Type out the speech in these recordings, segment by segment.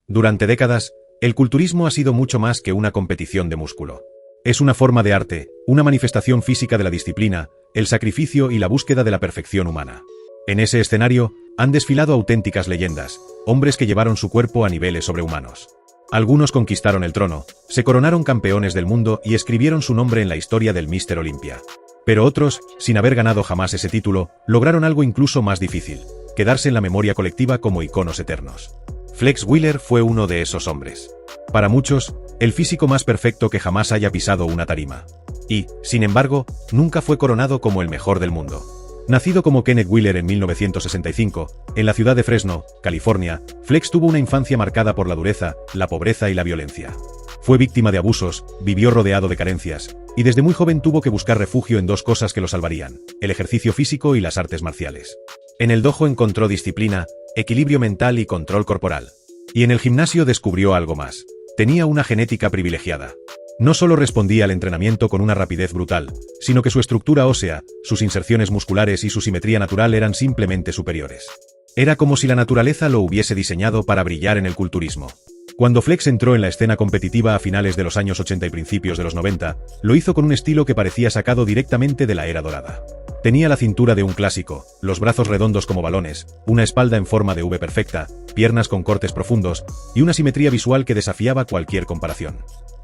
Durante décadas, el culturismo ha sido mucho más que una competición de músculo. Es una forma de arte, una manifestación física de la disciplina, el sacrificio y la búsqueda de la perfección humana. En ese escenario, han desfilado auténticas leyendas, hombres que llevaron su cuerpo a niveles sobrehumanos. Algunos conquistaron el trono, se coronaron campeones del mundo y escribieron su nombre en la historia del Míster Olympia. Pero otros, sin haber ganado jamás ese título, lograron algo incluso más difícil: quedarse en la memoria colectiva como iconos eternos. Flex Wheeler fue uno de esos hombres. Para muchos, el físico más perfecto que jamás haya pisado una tarima. Y, sin embargo, nunca fue coronado como el mejor del mundo. Nacido como Kenneth Wheeler en 1965, en la ciudad de Fresno, California, Flex tuvo una infancia marcada por la dureza, la pobreza y la violencia. Fue víctima de abusos, vivió rodeado de carencias, y desde muy joven tuvo que buscar refugio en dos cosas que lo salvarían: el ejercicio físico y las artes marciales. En el dojo encontró disciplina, equilibrio mental y control corporal. Y en el gimnasio descubrió algo más: tenía una genética privilegiada. No solo respondía al entrenamiento con una rapidez brutal, sino que su estructura ósea, sus inserciones musculares y su simetría natural eran simplemente superiores. Era como si la naturaleza lo hubiese diseñado para brillar en el culturismo. Cuando Flex entró en la escena competitiva a finales de los años 80 y principios de los 90, lo hizo con un estilo que parecía sacado directamente de la era dorada. Tenía la cintura de un clásico, los brazos redondos como balones, una espalda en forma de V perfecta, piernas con cortes profundos, y una simetría visual que desafiaba cualquier comparación.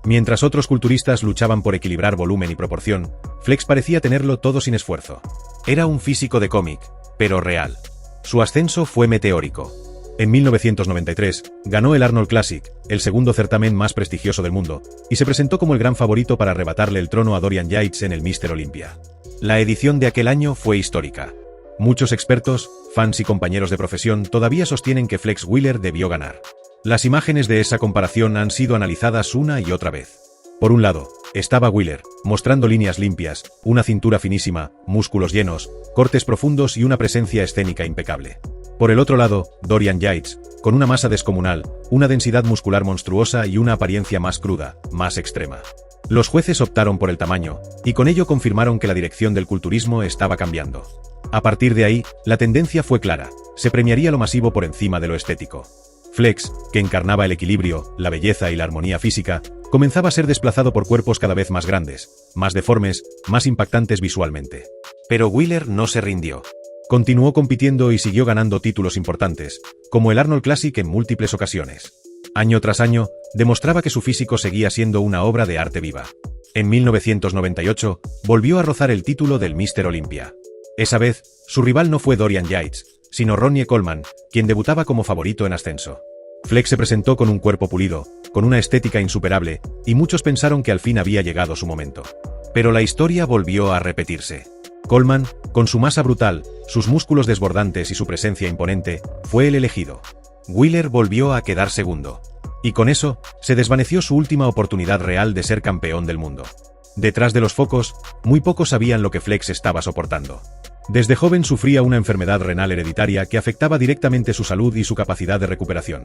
Mientras otros culturistas luchaban por equilibrar volumen y proporción, Flex parecía tenerlo todo sin esfuerzo. Era un físico de cómic, pero real. Su ascenso fue meteórico. En 1993, ganó el Arnold Classic, el segundo certamen más prestigioso del mundo, y se presentó como el gran favorito para arrebatarle el trono a Dorian Yates en el Míster Olympia. La edición de aquel año fue histórica. Muchos expertos, fans y compañeros de profesión todavía sostienen que Flex Wheeler debió ganar. Las imágenes de esa comparación han sido analizadas una y otra vez. Por un lado, estaba Wheeler, mostrando líneas limpias, una cintura finísima, músculos llenos, cortes profundos y una presencia escénica impecable. Por el otro lado, Dorian Yates, con una masa descomunal, una densidad muscular monstruosa y una apariencia más cruda, más extrema. Los jueces optaron por el tamaño, y con ello confirmaron que la dirección del culturismo estaba cambiando. A partir de ahí, la tendencia fue clara: se premiaría lo masivo por encima de lo estético. Flex, que encarnaba el equilibrio, la belleza y la armonía física, comenzaba a ser desplazado por cuerpos cada vez más grandes, más deformes, más impactantes visualmente. Pero Wheeler no se rindió. Continuó compitiendo y siguió ganando títulos importantes, como el Arnold Classic en múltiples ocasiones. Año tras año, demostraba que su físico seguía siendo una obra de arte viva. En 1998, volvió a rozar el título del Míster Olympia. Esa vez, su rival no fue Dorian Yates, sino Ronnie Coleman, quien debutaba como favorito en ascenso. Flex se presentó con un cuerpo pulido, con una estética insuperable, y muchos pensaron que al fin había llegado su momento. Pero la historia volvió a repetirse. Coleman, con su masa brutal, sus músculos desbordantes y su presencia imponente, fue el elegido. Wheeler volvió a quedar segundo. Y con eso, se desvaneció su última oportunidad real de ser campeón del mundo. Detrás de los focos, muy pocos sabían lo que Flex estaba soportando. Desde joven sufría una enfermedad renal hereditaria que afectaba directamente su salud y su capacidad de recuperación.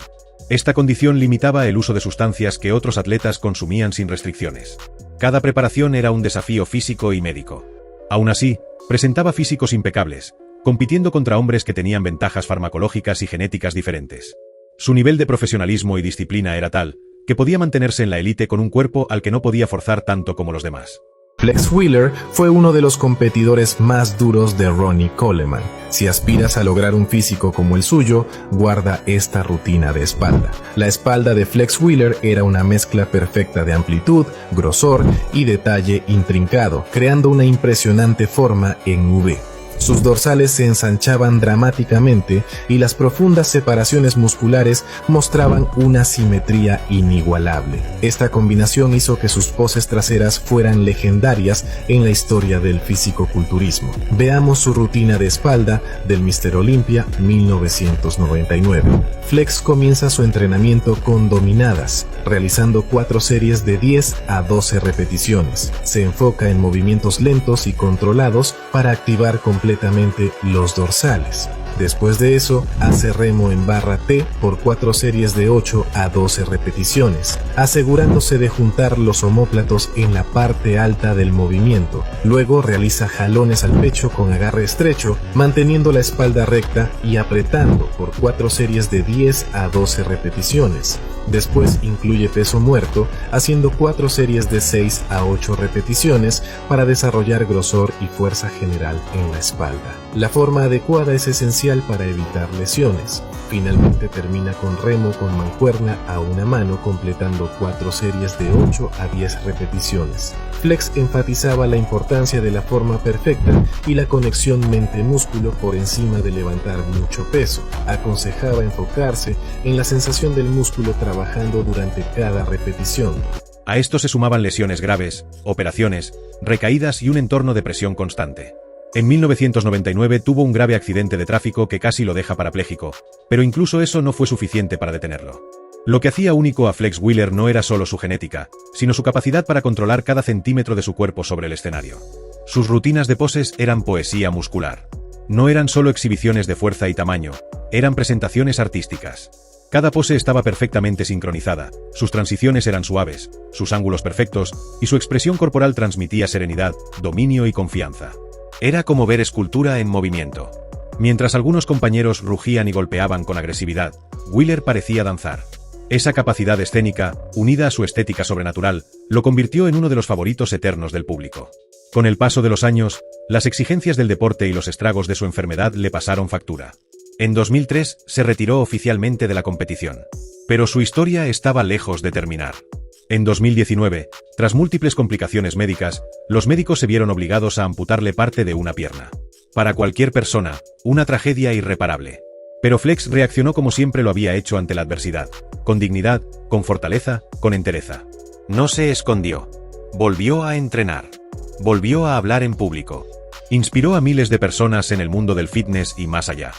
Esta condición limitaba el uso de sustancias que otros atletas consumían sin restricciones. Cada preparación era un desafío físico y médico. Aún así, presentaba físicos impecables, compitiendo contra hombres que tenían ventajas farmacológicas y genéticas diferentes. Su nivel de profesionalismo y disciplina era tal, que podía mantenerse en la élite con un cuerpo al que no podía forzar tanto como los demás. Flex Wheeler fue uno de los competidores más duros de Ronnie Coleman. Si aspiras a lograr un físico como el suyo, guarda esta rutina de espalda. La espalda de Flex Wheeler era una mezcla perfecta de amplitud, grosor y detalle intrincado, creando una impresionante forma en V. Sus dorsales se ensanchaban dramáticamente y las profundas separaciones musculares mostraban una simetría inigualable. Esta combinación hizo que sus poses traseras fueran legendarias en la historia del fisicoculturismo. Veamos su rutina de espalda del Míster Olympia 1999. Flex comienza su entrenamiento con dominadas, realizando 4 series de 10 a 12 repeticiones. Se enfoca en movimientos lentos y controlados para activar completamente los dorsales. Después de eso, hace remo en barra T por 4 series de 8 a 12 repeticiones, asegurándose de juntar los omóplatos en la parte alta del movimiento. Luego realiza jalones al pecho con agarre estrecho, manteniendo la espalda recta y apretando por 4 series de 10 a 12 repeticiones. Después incluye peso muerto, haciendo 4 series de 6 a 8 repeticiones para desarrollar grosor y fuerza general en la espalda. La forma adecuada es esencial para evitar lesiones. Finalmente termina con remo con mancuerna a una mano, completando 4 series de 8 a 10 repeticiones. Flex enfatizaba la importancia de la forma perfecta y la conexión mente-músculo por encima de levantar mucho peso. Aconsejaba enfocarse en la sensación del músculo trabajando durante cada repetición. A esto se sumaban lesiones graves, operaciones, recaídas y un entorno de presión constante. En 1999 tuvo un grave accidente de tráfico que casi lo deja parapléjico, pero incluso eso no fue suficiente para detenerlo. Lo que hacía único a Flex Wheeler no era solo su genética, sino su capacidad para controlar cada centímetro de su cuerpo sobre el escenario. Sus rutinas de poses eran poesía muscular. No eran solo exhibiciones de fuerza y tamaño, eran presentaciones artísticas. Cada pose estaba perfectamente sincronizada, sus transiciones eran suaves, sus ángulos perfectos, y su expresión corporal transmitía serenidad, dominio y confianza. Era como ver escultura en movimiento. Mientras algunos compañeros rugían y golpeaban con agresividad, Wheeler parecía danzar. Esa capacidad escénica, unida a su estética sobrenatural, lo convirtió en uno de los favoritos eternos del público. Con el paso de los años, las exigencias del deporte y los estragos de su enfermedad le pasaron factura. En 2003 se retiró oficialmente de la competición. Pero su historia estaba lejos de terminar. En 2019, tras múltiples complicaciones médicas, los médicos se vieron obligados a amputarle parte de una pierna. Para cualquier persona, una tragedia irreparable. Pero Flex reaccionó como siempre lo había hecho ante la adversidad, con dignidad, con fortaleza, con entereza. No se escondió. Volvió a entrenar. Volvió a hablar en público. Inspiró a miles de personas en el mundo del fitness y más allá.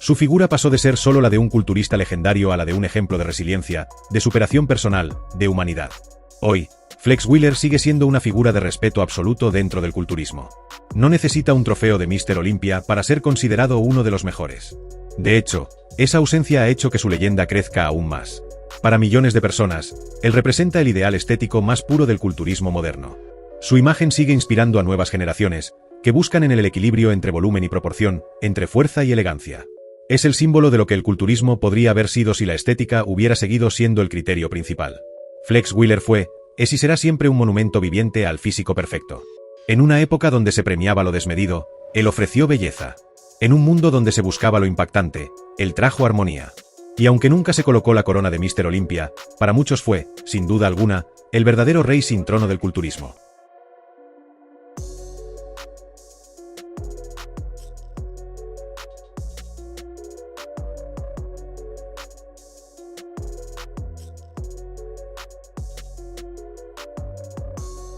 Su figura pasó de ser solo la de un culturista legendario a la de un ejemplo de resiliencia, de superación personal, de humanidad. Hoy, Flex Wheeler sigue siendo una figura de respeto absoluto dentro del culturismo. No necesita un trofeo de Mr. Olympia para ser considerado uno de los mejores. De hecho, esa ausencia ha hecho que su leyenda crezca aún más. Para millones de personas, él representa el ideal estético más puro del culturismo moderno. Su imagen sigue inspirando a nuevas generaciones, que buscan en él el equilibrio entre volumen y proporción, entre fuerza y elegancia. Es el símbolo de lo que el culturismo podría haber sido si la estética hubiera seguido siendo el criterio principal. Flex Wheeler fue, es y será siempre un monumento viviente al físico perfecto. En una época donde se premiaba lo desmedido, él ofreció belleza. En un mundo donde se buscaba lo impactante, él trajo armonía. Y aunque nunca se colocó la corona de Mr. Olympia, para muchos fue, sin duda alguna, el verdadero rey sin trono del culturismo.